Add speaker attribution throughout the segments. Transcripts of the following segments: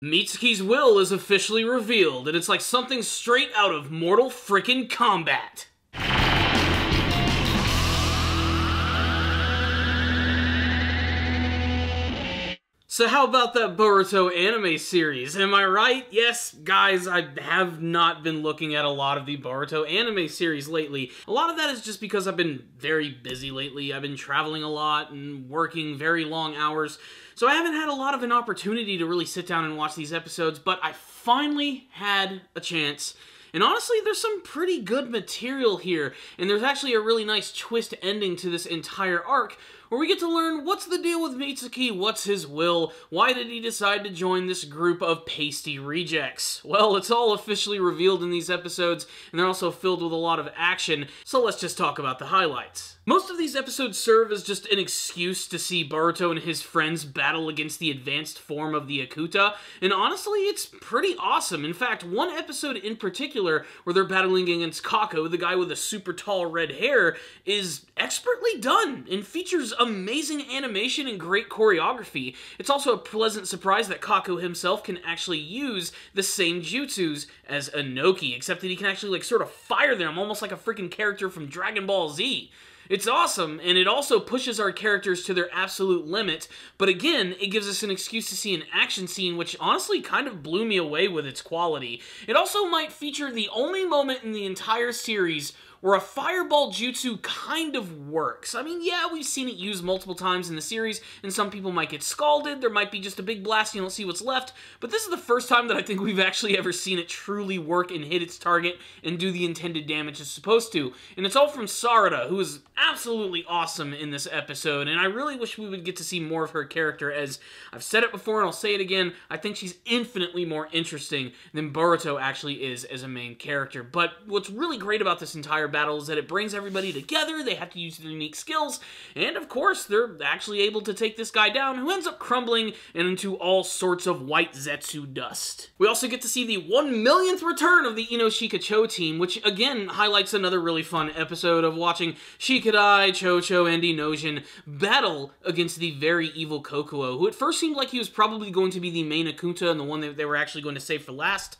Speaker 1: Mitsuki's will is officially revealed, and it's like something straight out of Mortal Frickin' Kombat. So how about that Boruto anime series? Am I right? Yes, guys, I have not been looking at a lot of the Boruto anime series lately. A lot of that is just because I've been very busy lately. I've been traveling a lot and working very long hours, so I haven't had a lot of an opportunity to really sit down and watch these episodes, but I finally had a chance. And honestly, there's some pretty good material here, and there's actually a really nice twist ending to this entire arc, where we get to learn what's the deal with Mitsuki, what's his will, why did he decide to join this group of pasty rejects? Well, it's all officially revealed in these episodes, and they're also filled with a lot of action, so let's just talk about the highlights. Most of these episodes serve as just an excuse to see Boruto and his friends battle against the advanced form of the Akuta, and honestly, it's pretty awesome. In fact, one episode in particular, where they're battling against Kako, the guy with the super tall red hair, is expertly done, and features amazing animation and great choreography. It's also a pleasant surprise that Kako himself can actually use the same jutsus as Inoki, except that he can actually, like, sort of fire them, almost like a freaking character from Dragon Ball Z. It's awesome, and it also pushes our characters to their absolute limit, but again, it gives us an excuse to see an action scene which honestly kind of blew me away with its quality. It also might feature the only moment in the entire series where a fireball jutsu kind of works. I mean, yeah, we've seen it used multiple times in the series, and some people might get scalded, there might be just a big blast, you don't see what's left, but this is the first time that I think we've actually ever seen it truly work and hit its target and do the intended damage it's supposed to. And it's all from Sarada, who is absolutely awesome in this episode, and I really wish we would get to see more of her character, as I've said it before and I'll say it again, I think she's infinitely more interesting than Boruto actually is as a main character. But what's really great about this entire battle is that it brings everybody together, they have to use their unique skills, and of course, they're actually able to take this guy down, who ends up crumbling into all sorts of white Zetsu dust. We also get to see the 1,000,000th return of the Ino-Shika-Cho team, which again highlights another really fun episode of watching Shikadai, Chocho, and Inojin battle against the very evil Kokuo, who at first seemed like he was probably going to be the main Akuta and the one that they were actually going to save for last.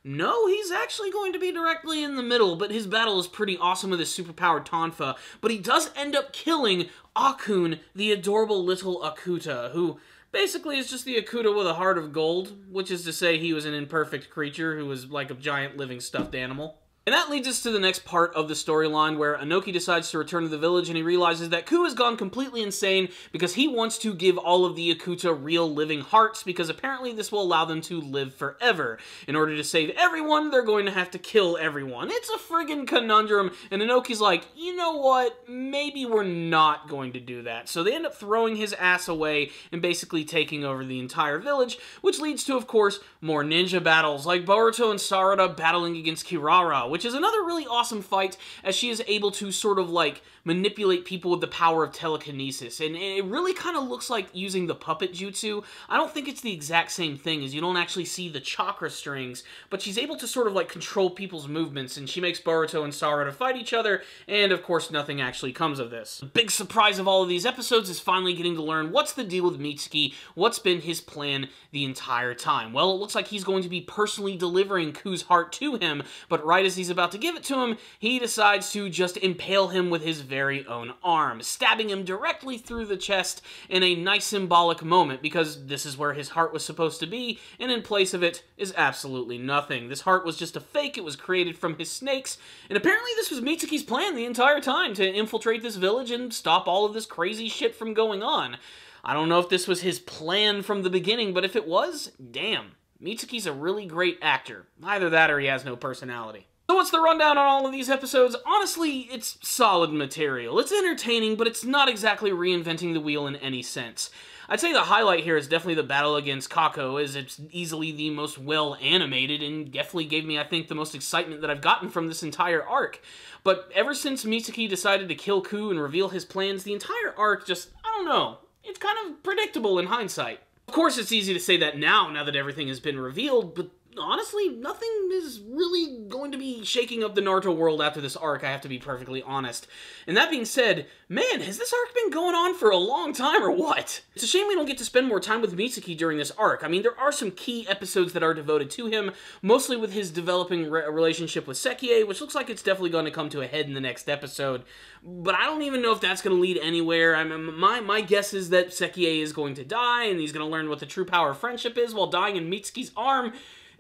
Speaker 1: No, he's actually going to be directly in the middle, but his battle is pretty awesome with his superpowered Tonfa, but he does end up killing Akun, the adorable little Akuta, who basically is just the Akuta with a heart of gold, which is to say he was an imperfect creature who was like a giant living stuffed animal. And that leads us to the next part of the storyline, where Inoki decides to return to the village and he realizes that Ku has gone completely insane because he wants to give all of the Akuta real living hearts, because apparently this will allow them to live forever. In order to save everyone, they're going to have to kill everyone. It's a friggin' conundrum, and Inoki's like, you know what, maybe we're not going to do that. So they end up throwing his ass away and basically taking over the entire village, which leads to, of course, more ninja battles, like Boruto and Sarada battling against Kirara, which is another really awesome fight, as she is able to sort of like manipulate people with the power of telekinesis, and it really kind of looks like using the puppet jutsu. I don't think it's the exact same thing, as you don't actually see the chakra strings, but she's able to sort of like control people's movements, and she makes Boruto and Sarada fight each other, and of course nothing actually comes of this. The big surprise of all of these episodes is finally getting to learn what's the deal with Mitsuki, what's been his plan the entire time. Well, it looks like he's going to be personally delivering Ku's heart to him, but right as he's about to give it to him, he decides to just impale him with his very own arm, stabbing him directly through the chest in a nice symbolic moment, because this is where his heart was supposed to be, and in place of it is absolutely nothing. This heart was just a fake, it was created from his snakes, and apparently this was Mitsuki's plan the entire time, to infiltrate this village and stop all of this crazy shit from going on. I don't know if this was his plan from the beginning, but if it was, damn. Mitsuki's a really great actor. Either that or he has no personality. So what's the rundown on all of these episodes? Honestly, it's solid material. It's entertaining, but it's not exactly reinventing the wheel in any sense. I'd say the highlight here is definitely the battle against Kako, as it's easily the most well-animated, and definitely gave me, I think, the most excitement that I've gotten from this entire arc. But ever since Mitsuki decided to kill Ku and reveal his plans, the entire arc just, I don't know, it's kind of predictable in hindsight. Of course, it's easy to say that now that everything has been revealed, but honestly, nothing is really going to be shaking up the Naruto world after this arc, I have to be perfectly honest. And that being said, man, has this arc been going on for a long time or what? It's a shame we don't get to spend more time with Mitsuki during this arc. I mean, there are some key episodes that are devoted to him, mostly with his developing relationship with Sekiei, which looks like it's definitely going to come to a head in the next episode. But I don't even know if that's going to lead anywhere. I mean, my guess is that Sekiei is going to die, and he's going to learn what the true power of friendship is while dying in Mitsuki's arm.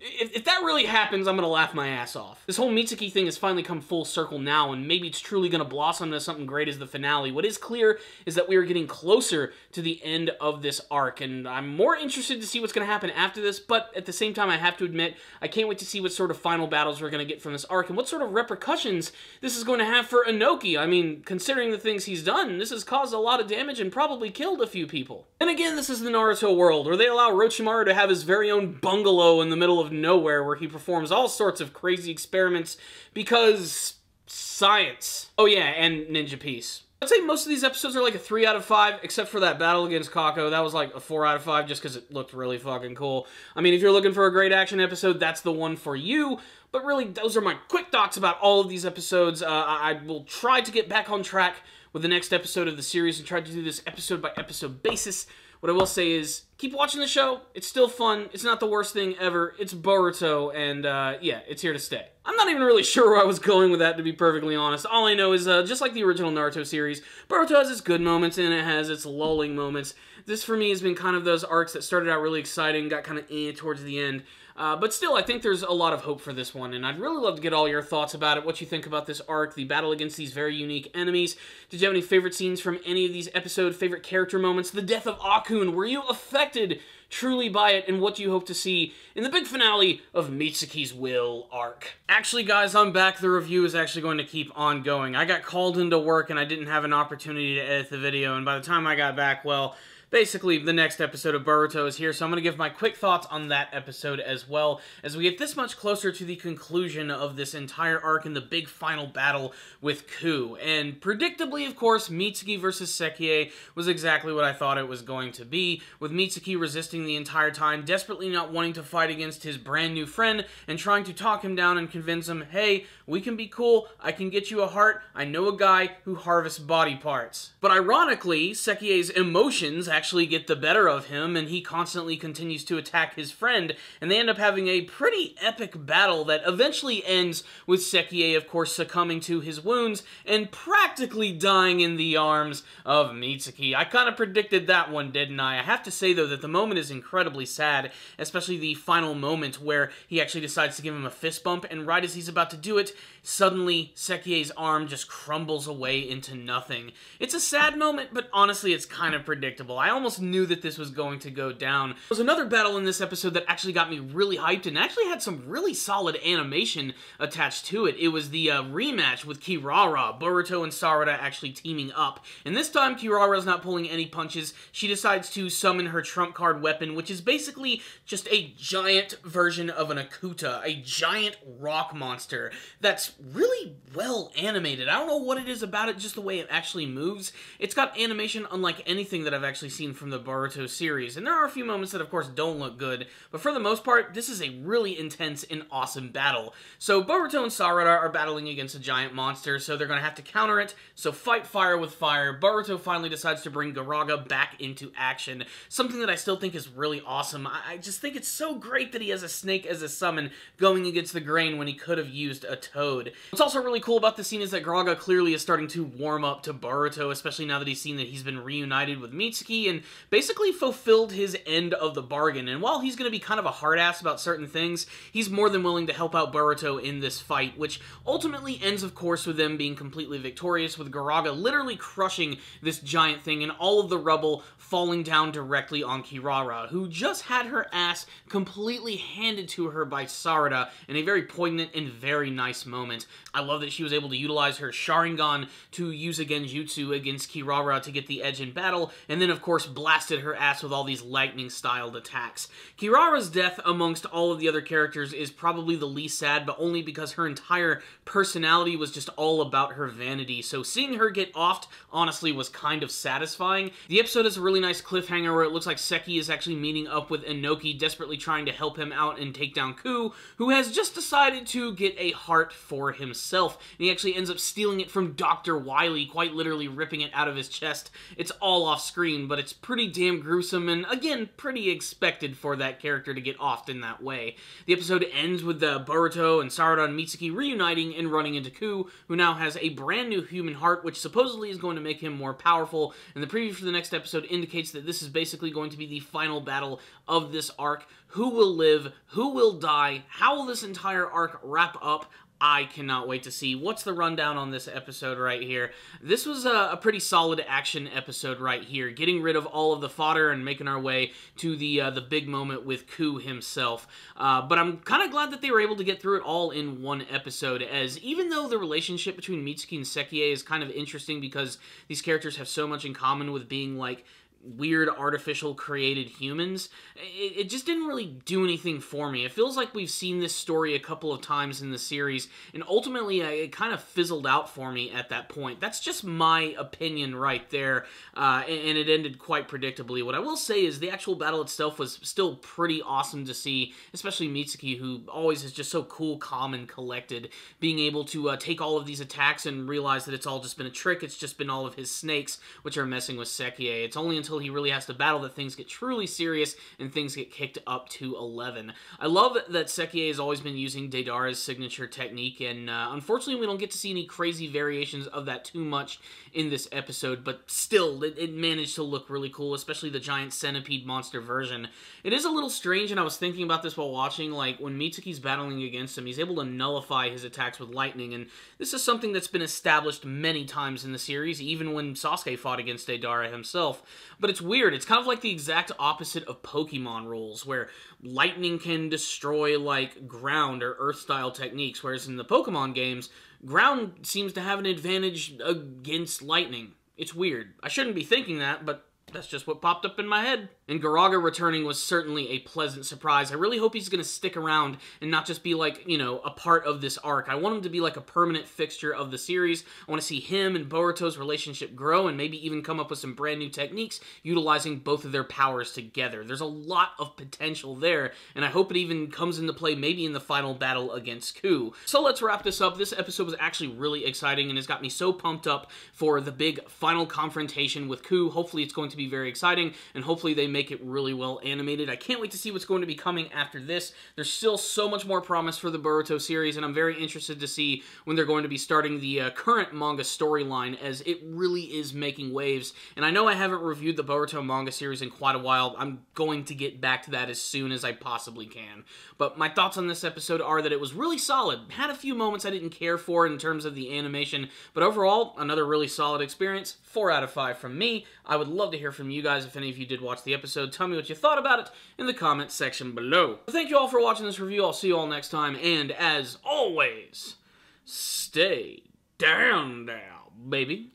Speaker 1: If that really happens, I'm gonna laugh my ass off. This whole Mitsuki thing has finally come full circle now, and maybe it's truly gonna blossom into something great as the finale. What is clear is that we are getting closer to the end of this arc, and I'm more interested to see what's gonna happen after this, but at the same time, I have to admit, I can't wait to see what sort of final battles we're gonna get from this arc, and what sort of repercussions this is going to have for Inoki. I mean, considering the things he's done, this has caused a lot of damage and probably killed a few people. And again, this is the Naruto world, where they allow Orochimaru to have his very own bungalow in the middle of nowhere where he performs all sorts of crazy experiments because science. Oh yeah, and Ninja Peace. I'd say most of these episodes are like a 3 out of 5, except for that battle against Kako. That was like a 4 out of 5 just because it looked really fucking cool. I mean, if you're looking for a great action episode, that's the one for you. But really, those are my quick thoughts about all of these episodes. I will try to get back on track with the next episode of the series and try to do this episode by episode basis. What I will say is, keep watching the show. It's still fun. It's not the worst thing ever. It's Boruto, and yeah, it's here to stay. I'm not even really sure where I was going with that, to be perfectly honest. All I know is, just like the original Naruto series, Boruto has its good moments, and it has its lulling moments. This, for me, has been kind of those arcs that started out really exciting, got kind of towards the end. But still, I think there's a lot of hope for this one, and I'd really love to get all your thoughts about it, what you think about this arc, the battle against these very unique enemies. Did you have any favorite scenes from any of these episodes, favorite character moments, the death of Akun? Were you affected truly by it, and what do you hope to see in the big finale of Mitsuki's Will arc? Actually, guys, I'm back. The review is actually going to keep on going. I got called into work, and I didn't have an opportunity to edit the video, and by the time I got back, well, basically, the next episode of Boruto is here, so I'm going to give my quick thoughts on that episode as well, as we get this much closer to the conclusion of this entire arc in the big final battle with Ku. And predictably, of course, Mitsuki versus Sekiei was exactly what I thought it was going to be, with Mitsuki resisting the entire time, desperately not wanting to fight against his brand new friend, and trying to talk him down and convince him, hey, we can be cool, I can get you a heart, I know a guy who harvests body parts. But ironically, Sekiei's emotions actually get the better of him, and he constantly continues to attack his friend, and they end up having a pretty epic battle that eventually ends with Sekiei, of course, succumbing to his wounds and practically dying in the arms of Mitsuki. I kind of predicted that one, didn't I? I have to say, though, that the moment is incredibly sad, especially the final moment where he actually decides to give him a fist bump, and right as he's about to do it, suddenly Sekiei's arm just crumbles away into nothing. It's a sad moment, but honestly, it's kind of predictable. I almost knew that this was going to go down. There was another battle in this episode that actually got me really hyped and actually had some really solid animation attached to it. It was the rematch with Kirara, Boruto and Sarada actually teaming up. And this time, Kirara's not pulling any punches. She decides to summon her trump card weapon, which is basically just a giant version of an Akuta, a giant rock monster that's really well animated. I don't know what it is about it, just the way it actually moves. It's got animation unlike anything that I've actually seen from the Boruto series, and there are a few moments that of course don't look good, but for the most part, this is a really intense and awesome battle. So Boruto and Sarada are battling against a giant monster, so they're going to have to counter it, so fight fire with fire. Boruto finally decides to bring Garaga back into action, something that I still think is really awesome. I just think it's so great that he has a snake as a summon going against the grain when he could have used a toad. What's also really cool about this scene is that Garaga clearly is starting to warm up to Boruto, especially now that he's seen that he's been reunited with Mitsuki and basically fulfilled his end of the bargain. And while he's going to be kind of a hard ass about certain things, he's more than willing to help out Boruto in this fight, which ultimately ends, of course, with them being completely victorious, with Garaga literally crushing this giant thing and all of the rubble falling down directly on Kirara, who just had her ass completely handed to her by Sarada in a very poignant and very nice moment. I love that she was able to utilize her Sharingan to use a Genjutsu against Kirara to get the edge in battle, and then, of course, course, blasted her ass with all these lightning-styled attacks. Kirara's death amongst all of the other characters is probably the least sad, but only because her entire personality was just all about her vanity, so seeing her get offed, honestly, was kind of satisfying. The episode has a really nice cliffhanger where it looks like Sekiei is actually meeting up with Inoki, desperately trying to help him out and take down Ku, who has just decided to get a heart for himself, and he actually ends up stealing it from Dr. Wily, quite literally ripping it out of his chest. It's all off screen, but it's pretty damn gruesome, and again, pretty expected for that character to get offed in that way. The episode ends with Boruto and Sarada and Mitsuki reuniting and running into Ku, who now has a brand new human heart, which supposedly is going to make him more powerful, and the preview for the next episode indicates that this is basically going to be the final battle of this arc. Who will live? Who will die? How will this entire arc wrap up? I cannot wait to see. What's the rundown on this episode right here? This was a pretty solid action episode right here, getting rid of all of the fodder and making our way to the big moment with Ku himself. But I'm kind of glad that they were able to get through it all in one episode, as even though the relationship between Mitsuki and Sekiei is kind of interesting because these characters have so much in common with being like weird artificial created humans, it just didn't really do anything for me. It feels like we've seen this story a couple of times in the series, and ultimately it kind of fizzled out for me at that point. That's just my opinion right there, and it ended quite predictably. What I will say is the actual battle itself was still pretty awesome to see, especially Mitsuki, who always is just so cool, calm, and collected, being able to take all of these attacks and realize that it's all just been a trick. It's just been all of his snakes, which are messing with Sekiei. It's only until he really has to battle that things get truly serious and things get kicked up to 11. I love that Sekiei has always been using Deidara's signature technique, and unfortunately we don't get to see any crazy variations of that too much in this episode, but still, it managed to look really cool, especially the giant centipede monster version. It is a little strange, and I was thinking about this while watching, like, when Mitsuki's battling against him, he's able to nullify his attacks with lightning, and this is something that's been established many times in the series, even when Sasuke fought against Deidara himself. But it's weird. It's kind of like the exact opposite of Pokemon rules, where lightning can destroy, like, ground or earth-style techniques, whereas in the Pokemon games, ground seems to have an advantage against lightning. It's weird. I shouldn't be thinking that, but that's just what popped up in my head. And Garaga returning was certainly a pleasant surprise. I really hope he's going to stick around and not just be like, you know, a part of this arc. I want him to be like a permanent fixture of the series. I want to see him and Boruto's relationship grow and maybe even come up with some brand new techniques utilizing both of their powers together. There's a lot of potential there, and I hope it even comes into play maybe in the final battle against Ku. So let's wrap this up. This episode was actually really exciting and has got me so pumped up for the big final confrontation with Ku. Hopefully it's going to be very exciting, and hopefully they make it really well animated. I can't wait to see what's going to be coming after this. There's still so much more promise for the Boruto series, and I'm very interested to see when they're going to be starting the current manga storyline, as it really is making waves. And I know I haven't reviewed the Boruto manga series in quite a while. I'm going to get back to that as soon as I possibly can. But my thoughts on this episode are that it was really solid. Had a few moments I didn't care for in terms of the animation, but overall, another really solid experience. 4 out of 5 from me. I would love to hear from you guys if any of you did watch the episode. Tell me what you thought about it in the comments section below. Thank you all for watching this review. I'll see you all next time, and as always, stay down, baby.